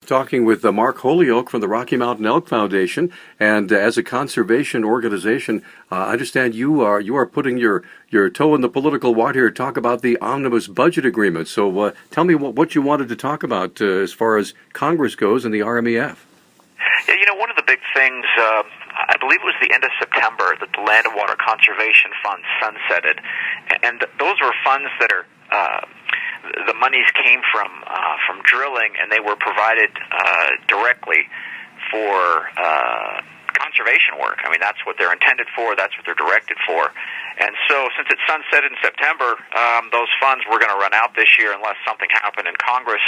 Talking with Mark Holyoke from the Rocky Mountain Elk Foundation, and as a conservation organization, I understand you are putting your toe in the political water here to talk about the omnibus budget agreement. So tell me what you wanted to talk about as far as Congress goes and the RMEF. Yeah, one of the big things, I believe it was the end of September, that the Land and Water Conservation Fund sunsetted, and those were funds that are the monies came from drilling, and they were provided directly for conservation work. I mean, that's what they're intended for. That's what they're directed for. And so, since it sunsetted in September, those funds were going to run out this year unless something happened. And Congress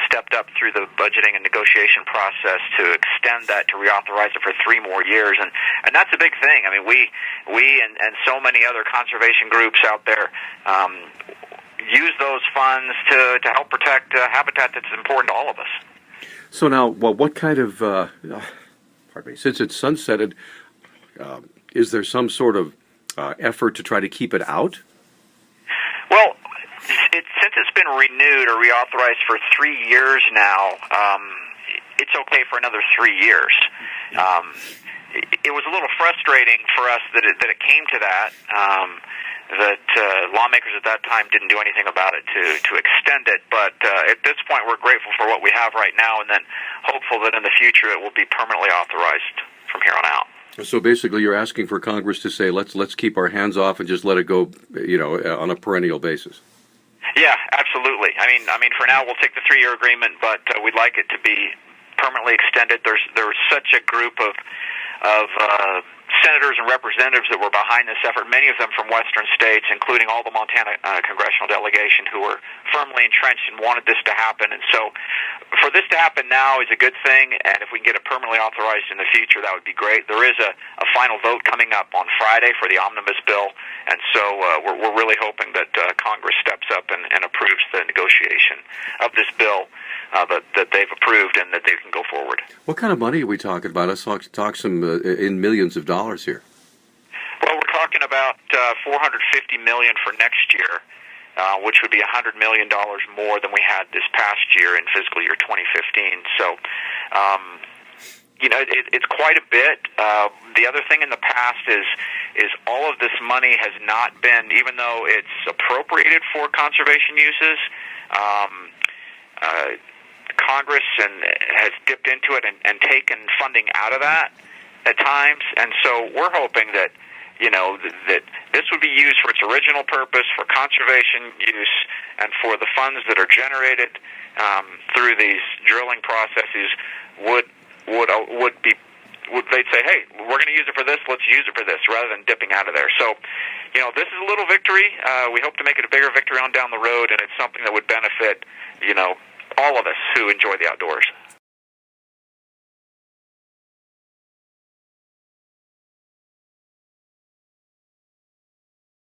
stepped up through the budgeting and negotiation process to extend that, to reauthorize it for 3 more years. And that's a big thing. I mean, we and so many other conservation groups out there use those funds to help protect habitat that's important to all of us. So now, what kind of, pardon me, since it's sunsetted, is there some sort of effort to try to keep it out? Well, since it's been renewed or reauthorized for 3 years now, it's okay for another 3 years. It was a little frustrating for us that it came to that. Lawmakers at that time didn't do anything about it to extend it, but at this point we're grateful for what we have right now, and then hopeful that in the future it will be permanently authorized from here on out. So basically you're asking for Congress to say let's keep our hands off and just let it go, on a perennial basis. Yeah, absolutely. I mean for now we'll take the 3-year agreement, but we'd like it to be permanently extended. There's such a group of senators and representatives that were behind this effort, many of them from western states, including all the Montana congressional delegation, who were firmly entrenched and wanted this to happen. And so for this to happen now is a good thing, and if we can get it permanently authorized in the future, that would be great. There is a final vote coming up on Friday for the omnibus bill, and so we're really hoping that Congress steps up and approves the negotiation of this bill that they've approved and that they can go forward. What kind of money are we talking about? Let's talk some in millions of dollars here. Well, we're talking about $450 million for next year, which would be $100 million more than we had this past year in fiscal year 2015. So, it's quite a bit. The other thing in the past is all of this money has not been, even though it's appropriated for conservation uses, Congress has dipped into it and taken funding out of that at times, and so we're hoping that that this would be used for its original purpose, for conservation use, and for the funds that are generated through these drilling processes they'd say, hey, we're going to use it for this, let's use it for this, rather than dipping out of there. So, this is a little victory. We hope to make it a bigger victory on down the road, and it's something that would benefit, all of us who enjoy the outdoors.